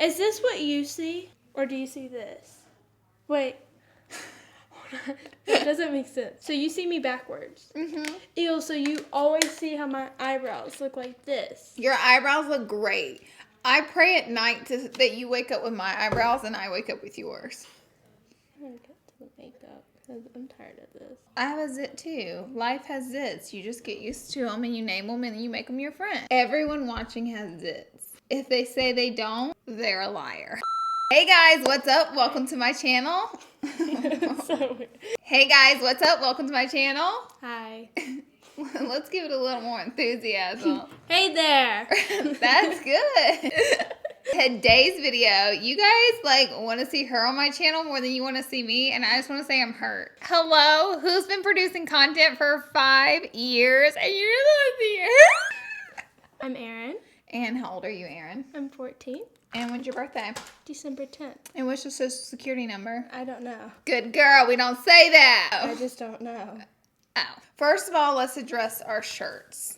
Is this what you see? Or do you see this? Wait. That doesn't make sense. So you see me backwards. Mm-hmm. Ew, so you always see how my eyebrows look like this. Your eyebrows look great. I pray at night that you wake up with my eyebrows and I wake up with yours. I'm going to get to the makeup because I'm tired of this. I have a zit too. Life has zits. You just get used to them and you name them and then you make them your friend. Everyone watching has zits. If they say they don't, they're a liar. Hey guys, what's up? Welcome to my channel. So weird. Hey guys, what's up? Welcome to my channel. Hi. Let's give it a little more enthusiasm. Hey there. That's good. Today's video, you guys want to see her on my channel more than you want to see me, and I just want to say I'm hurt. Hello, who's been producing content for 5 years and you're not here? I'm Erin. And how old are you, Erin? I'm 14. And when's your birthday? December 10th. And what's your social security number? I don't know. Good girl, we don't say that. I just don't know. Oh. First of all, let's address our shirts.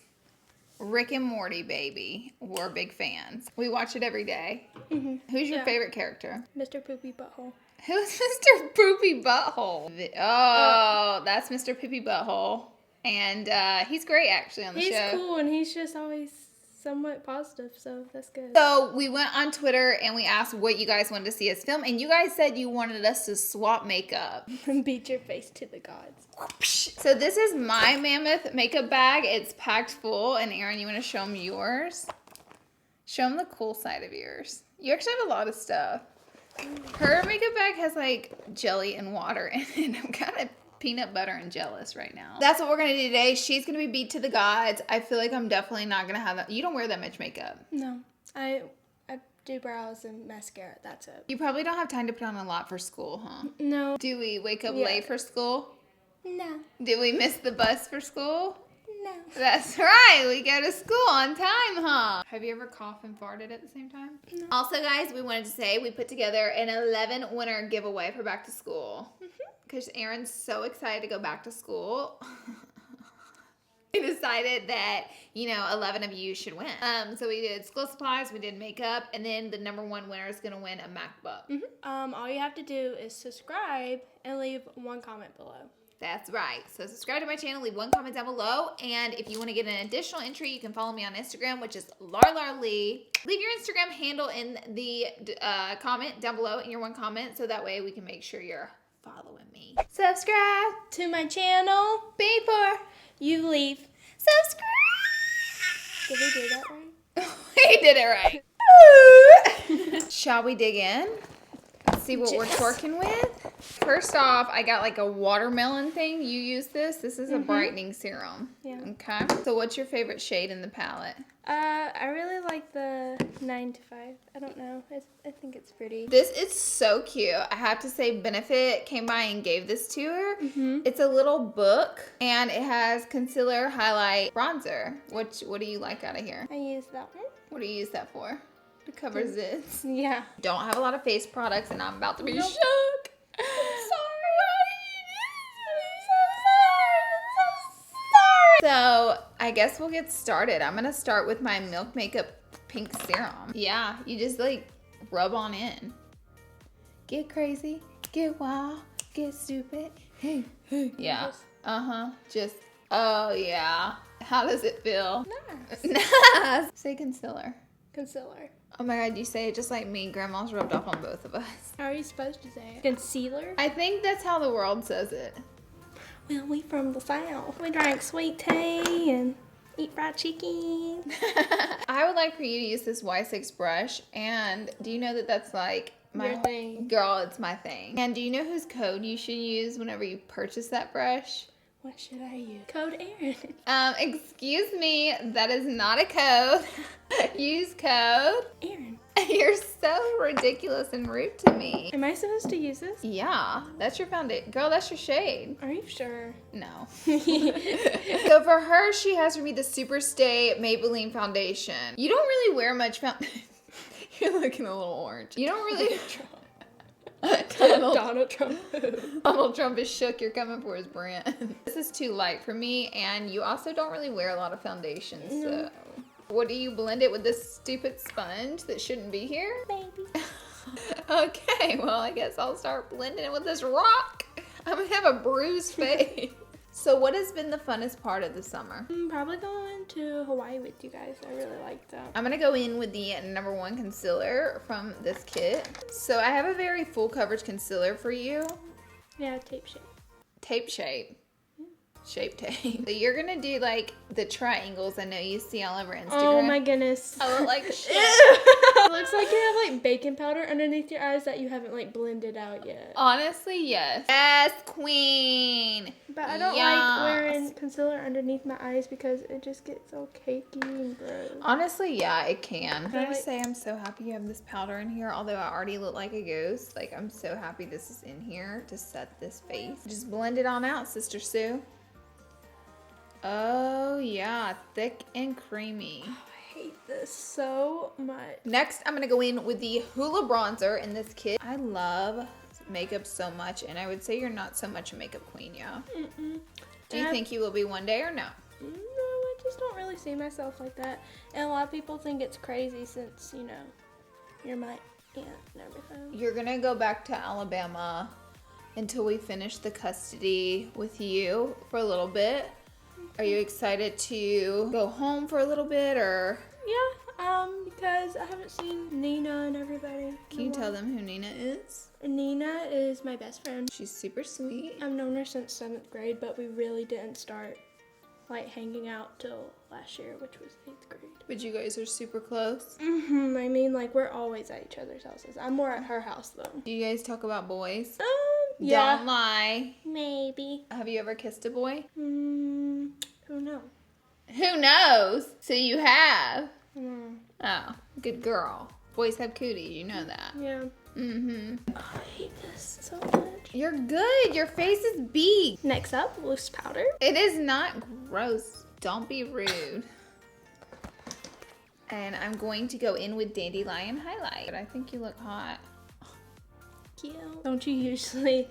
Rick and Morty, baby. We're big fans. We watch it every day. Mm-hmm. Who's your Yeah. favorite character? Mr. Poopy Butthole. Who's Mr. Poopy Butthole? Oh, that's Mr. Poopy Butthole. And he's great, actually, on the show. He's cool, and he's just always somewhat positive, so that's good. So we went on Twitter and we asked what you guys wanted to see us film, and you guys said you wanted us to swap makeup. Beat your face to the gods. So this is my mammoth makeup bag. It's packed full, and Erin, you want to show them yours? Show them the cool side of yours. You actually have a lot of stuff. Her makeup bag has jelly and water in it. I'm kind of peanut butter and jealous right now. That's what we're gonna do today. She's gonna be beat to the gods. I feel like I'm definitely not gonna have that. You don't wear that much makeup. No, I do brows and mascara. That's it. You probably don't have time to put on a lot for school, huh? No. Do we wake up Yeah. late for school? No. Did we miss the bus for school? No. That's right. We go to school on time, huh? Have you ever coughed and farted at the same time? No. Also, guys, we wanted to say we put together an 11 winner giveaway for back to school. Because Erin's so excited to go back to school. We decided that, 11 of you should win. So we did school supplies, we did makeup, and then the number one winner is going to win a MacBook. All you have to do is subscribe and leave one comment below. That's right. So subscribe to my channel, leave one comment down below, and if you want to get an additional entry, you can follow me on Instagram, which is LarLarLee. Leave your Instagram handle in the comment down below in your one comment, so that way we can make sure you're following me. Subscribe To my channel, before you leave. subscribe. Did we do that right? We did it right. Shall we dig in? See what we're Yes. twerking with? First off, I got a watermelon thing. You use this. This is a brightening serum. Yeah. Okay. So what's your favorite shade in the palette? I really like the 9 to 5. I don't know. I think it's pretty. This is so cute. I have to say, Benefit came by and gave this to her. It's a little book, and it has concealer, highlight, bronzer. What do you like out of here? I use that one. What do you use that for? To cover zits. Yeah. Don't have a lot of face products, and I'm about to be Nope. shook. So I guess we'll get started. I'm gonna start with my Milk Makeup pink serum. Yeah, you just rub on in. Get crazy, get wild, get stupid. Hey, hey. Yeah. Just, oh yeah. How does it feel? Nice. Nice. Say concealer. Concealer. Oh my god, you say it just like me. Grandma's rubbed off on both of us. How are you supposed to say it? Concealer? I think that's how the world says it. Well, we from the South. We drank sweet tea and eat fried chicken. I would like for you to use this Y6 brush. And do you know that that's my Your thing. girl? It's my thing. And do you know whose code you should use whenever you purchase that brush? What should I use? Code Erin. Excuse me, that is not a code. Use code. Erin. You're so ridiculous and rude to me. Am I supposed to use this? Yeah, that's your foundation. Girl, that's your shade. Are you sure? No. So for her, she has for me the Superstay Maybelline foundation. You don't really wear much foundation. You're looking a little orange. You don't really... Donald Trump. Donald Trump is shook. You're coming for his brand. This is too light for me, and you also don't really wear a lot of foundation, so... What do you blend it with this stupid sponge that shouldn't be here? Maybe. Okay, well, I guess I'll start blending it with this rock. I'm gonna have a bruised face. So what has been the funnest part of the summer? I'm probably going to Hawaii with you guys. I really like that. I'm gonna go in with the #1 concealer from this kit. So I have a very full coverage concealer for you. Yeah, tape shape. Tape shape. Shape tape. So you're gonna do like the triangles I know you see all over Instagram. Oh my goodness. I look like shit. It looks like you have like baking powder underneath your eyes that you haven't like blended out yet. Honestly, yes. Yes, queen. But I don't like wearing concealer underneath my eyes because it just gets all cakey and gross. Honestly, yeah, it can. Can I Like- just say I'm so happy you have this powder in here, although I already look like a ghost. Like, I'm so happy this is in here to set this face. Just blend it on out, Sister Sue. Oh, yeah, thick and creamy. I hate this so much. Next, I'm gonna go in with the Hoola bronzer in this kit. I love makeup so much, and I would say you're not so much a makeup queen, yeah? Mm-mm. Do you think you will be one day or no? No, I just don't really see myself like that. And a lot of people think it's crazy since, you know, you're my aunt and everything. You're gonna go back to Alabama until we finish the custody with you for a little bit. Are you excited to go home for a little bit, or Yeah, because I haven't seen Nina and everybody. can you tell them who Nina is? Nina is my best friend. She's super sweet. I've known her since 7th grade, but we really didn't start like hanging out till last year, which was 8th grade. But you guys are super close. I mean, like, we're always at each other's houses. I'm more at her house, though. Do you guys talk about boys? Yeah. Don't lie. Maybe. Have you ever kissed a boy? Who knows? Who knows? So you have. Mm, Oh, good girl. Boys have cooties, you know that. yeah. Mm-hmm. I hate this so much. You're good. Your face is big. Next up, loose powder. It is not gross. Don't be rude. And I'm going to go in with Dandelion Highlight. But I think you look hot. Cute. Don't you usually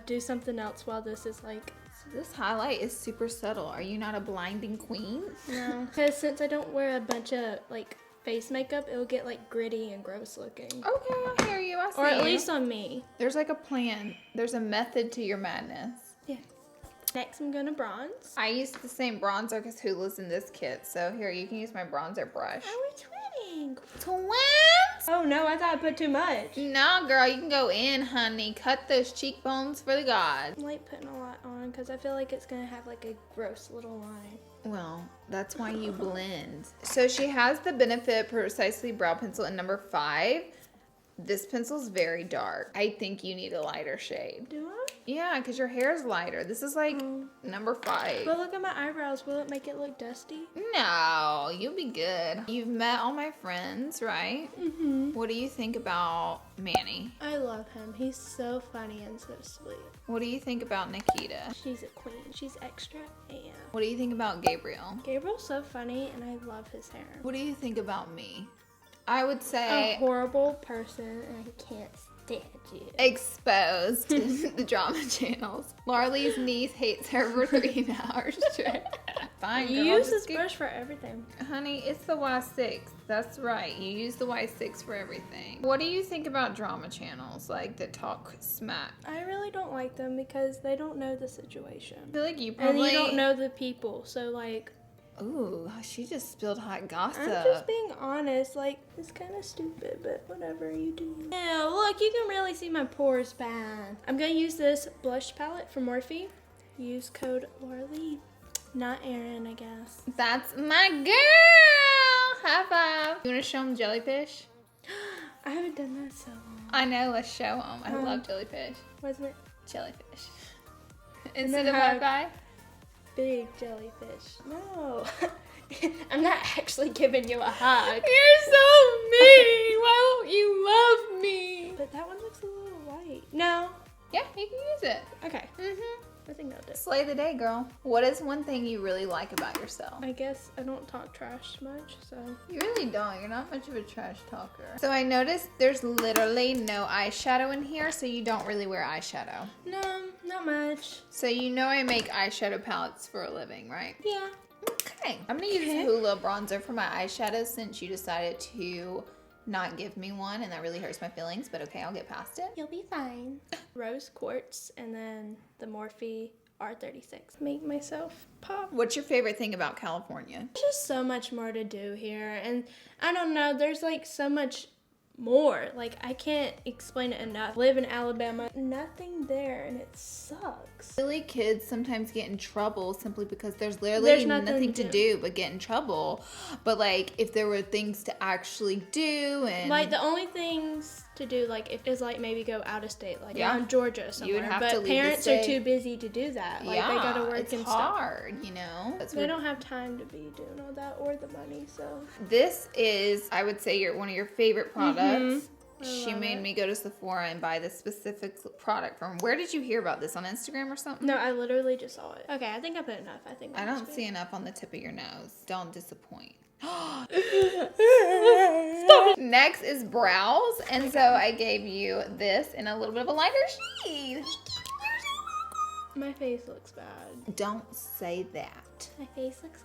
do something else while this is like... So this highlight is super subtle. Are you not a blinding queen? No. Because since I don't wear a bunch of like face makeup, it'll get like gritty and gross looking. Okay, I hear you. I see Or at you. least on me. There's like a plan. There's a method to your madness. Yeah. Next, I'm gonna bronze. I used the same bronzer because Hula's in this kit. So here, you can use my bronzer brush. Oh, we're twinning. Twins? Oh no, I thought I put too much. No, girl, you can go in, honey. Cut those cheekbones for the gods. I'm like putting a lot on because I feel like it's gonna have like a gross little line. Well, that's why you blend. So she has the Benefit Precisely Brow Pencil in #5. This pencil's very dark. I think you need a lighter shade. Do I? Yeah, because your hair is lighter. This is like #5. But look at my eyebrows. Will it make it look dusty? No, you'll be good. You've met all my friends, right? Mm-hmm. What do you think about Manny? I love him. He's so funny and so sweet. What do you think about Nikita? She's a queen. She's extra. And What do you think about Gabriel? Gabriel's so funny and I love his hair. What do you think about me? I would A say horrible person and I can't stand you. exposed to the drama channels. Marley's niece hates her for 3 hours straight. Fine, girl. You use just this get- brush for everything. Honey, it's the Y6. That's right. You use the Y6 for everything. What do you think about drama channels like that talk smack? I really don't like them because they don't know the situation. I feel like you And probably you don't know the people. So like, Ooh, she just spilled hot gossip. I'm just being honest. Like, it's kind of stupid, but whatever you do. Yeah, look, you can really see my pores bad. I'm gonna use this blush palette from Morphe. Use code Lauralee. Not Erin, I guess. That's my girl. High five. You want to show them jellyfish? I haven't done that so long. I know. Let's show them. I love jellyfish. Wasn't it Jellyfish. And Instead then of high hug. five. big jellyfish? No. I'm not actually giving you a hug. You're so mean. Why won't you love me? But that one looks a little white. No. Yeah, you can use it. Okay. Mm-hmm. I think that'll do. Slay the day, girl. What is one thing you really like about yourself? I guess I don't talk trash much, so. You really don't. You're not much of a trash talker. So I noticed there's literally no eyeshadow in here, so you don't really wear eyeshadow. No, not much. So you know I make eyeshadow palettes for a living, right? Yeah. Okay. Okay. I'm going to use Hoola bronzer for my eyeshadow since you decided to not give me one, and that really hurts my feelings, but okay, I'll get past it. You'll be fine. Rose quartz and then the Morphe R36. Make myself pop. What's your favorite thing about California? There's just so much more to do here, and I don't know, there's like so much more. Like, I can't explain it enough. Live in Alabama, nothing there, and it sucks. Silly kids sometimes get in trouble simply because there's literally nothing to do but get in trouble. But like, if there were things to actually do, and like the only things to do, like, is like maybe go out of state, like around Georgia somewhere. You would have but to leave the parents are state. too busy to do that. Like, they gotta work it's and hard, you know. stuff. They don't have time to be doing all that or the money. So this is, I would say, one of your favorite products. She made it. me go to Sephora and buy this specific product from. Where did you hear about this, on Instagram or something? No, I literally just saw it. Okay, I think I put enough. I don't see enough on the tip of your nose. Don't disappoint. Next is brows, and so I gave you this in a little bit of a lighter shade. My face looks bad. Don't say that. My face looks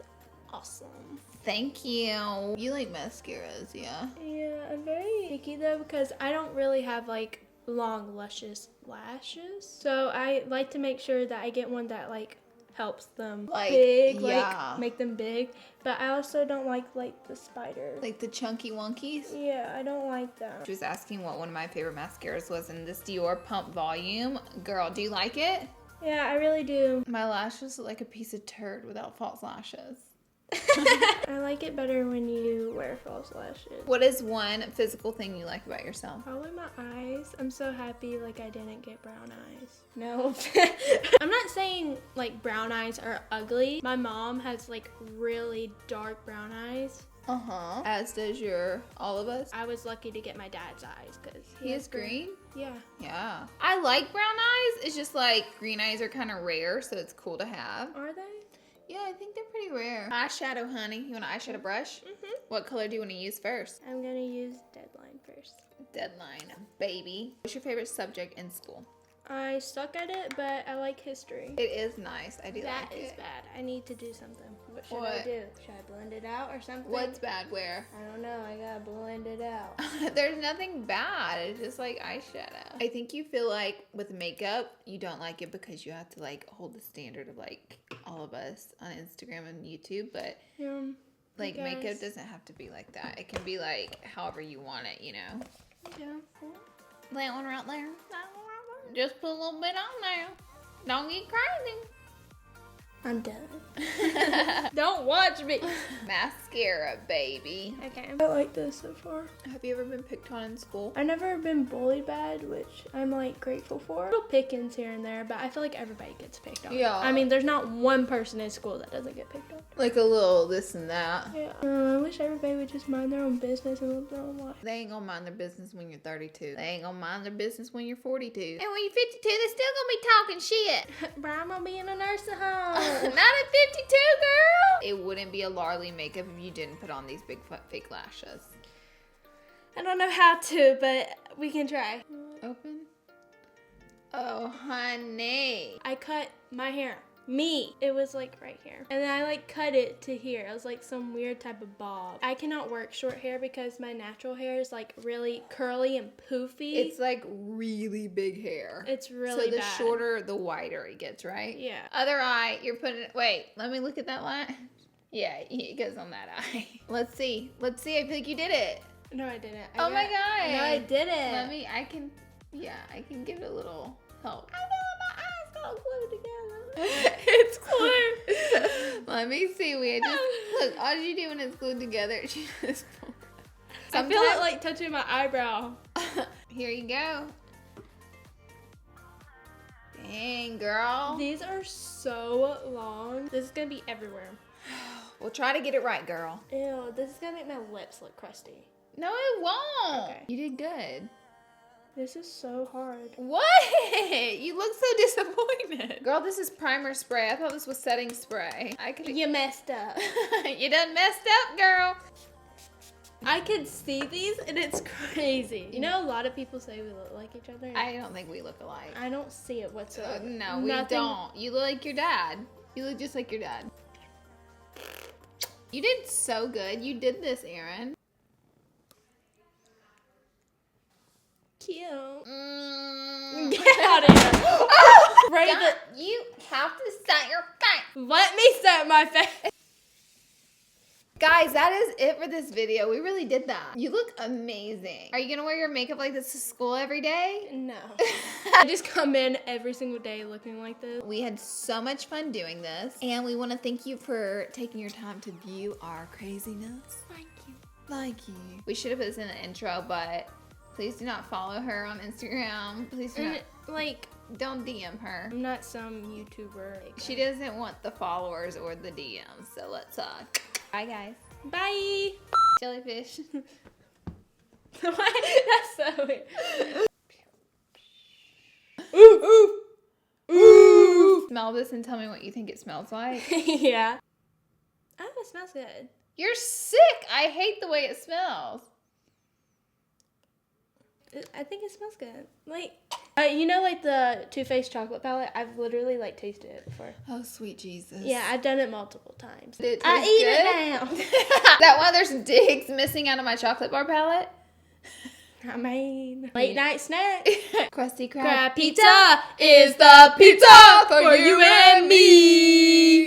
awesome. Thank you. You like mascaras, yeah? Yeah, I'm very picky though because I don't really have like long luscious lashes. So I like to make sure that I get one that like helps them big, like make them big. But I also don't like the spider. Like the chunky wonkies? Yeah, I don't like that. She was asking what one of my favorite mascaras was, in this Dior Pump Volume. Girl, do you like it? Yeah, I really do. My lashes look like a piece of turd without false lashes. I like it better when you wear false lashes. What is one physical thing you like about yourself? Probably my eyes. I'm so happy like I didn't get brown eyes. No. I'm not saying like brown eyes are ugly. My mom has like really dark brown eyes. Uh-huh. As does all of us. I was lucky to get my dad's eyes because He has green? Yeah. Yeah. I like brown eyes. It's just like green eyes are kind of rare, so it's cool to have. Are they? Yeah, I think they're pretty rare. Eyeshadow, honey. You want an eyeshadow brush? Mm-hmm. What color do you want to use first? I'm gonna use Deadline first. Deadline, baby. What's your favorite subject in school? I suck at it, but I like history. It is nice. I do That like is it. bad. I need to do something. What should I What? do? Should I blend it out or something? What's bad where? I don't know. I gotta blend it out. There's nothing bad. It's just like eyeshadow. I think you feel like with makeup, you don't like it because you have to like hold the standard of like all of us on Instagram and YouTube, but Yeah. like makeup guess. doesn't have to be like that. It can be like however you want it, you know? Yeah. That one right there. Just put a little bit on there. Don't get crazy. I'm done. Don't watch me. Mascara, baby. Okay. I like this so far. Have you ever been picked on in school? I've never been bullied bad, which I'm like grateful for. Little pickings here and there, but I feel like everybody gets picked on. Yeah. I mean, there's not one person in school that doesn't get picked on. Like a little this and that. Yeah. I wish everybody would just mind their own business and live their own life. They ain't gonna mind their business when you're 32. They ain't gonna mind their business when you're 42. And when you're 52, they're still gonna be talking shit. But I'm gonna be in a nursing home. Not at 52, girl. It wouldn't be a Larly makeup if you didn't put on these big fake lashes. I don't know how to, but we can try. Open. Oh, honey. I cut my hair. It was like right here. And then I like cut it to here. It was like some weird type of bob. I cannot work short hair because my natural hair is like really curly and poofy. It's like really big hair. It's really so the bad. shorter, the wider it gets, right? Yeah. Other eye, you're putting it. Wait, let me look at that line. Yeah, it goes on that eye. Let's see. I feel like you did it. No, I didn't. Oh my God. No, I didn't. I can give it a little help. I know, my eyes got glued together. It's glued. Let me see. Look, all you do when it's glued together, she just I feel it like touching my eyebrow. Here you go. Dang, girl. These are so long. This is gonna be everywhere. We'll try to get it right, girl. Ew, this is gonna make my lips look crusty. No, it won't. Okay. You did good. This is so hard. What? You look so disappointed. Girl, this is primer spray. I thought this was setting spray. You messed up. You done messed up, girl. I could see these and it's crazy. You know, a lot of people say we look like each other. I don't think we look alike. I don't see it whatsoever. No, we Nothing. don't. You look like your dad. You look just like your dad. You did so good. You did this, Aaron. Cute. Mm. Get out of here. Right. You have to set your face. Let me set my face. Guys, that is it for this video. We really did that. You look amazing. Are you gonna wear your makeup like this to school every day? No. I just come in every single day looking like this. We had so much fun doing this, and we want to thank you for taking your time to view our craziness. Thank you. Thank you. We should have put this in the intro, but please do not follow her on Instagram. Please do not. Like, Don't DM her. I'm not some YouTuber. Like, She doesn't want the followers or the DMs, so let's bye guys. Bye. Jellyfish. That's so weird. Ooh, ooh, ooh. Smell this and tell me what you think it smells like. Yeah. Oh, it smells good. You're sick. I hate the way it smells. I think it smells good. Like, you know, like the Too Faced chocolate palette? I've literally, like, tasted it before. Oh, sweet Jesus. Yeah, I've done it multiple times. Did it I taste eat good? it now. Is that why there's digs missing out of my chocolate bar palette? I mean, late night snack. Krusty Krab Crab pizza is the pizza for you and me.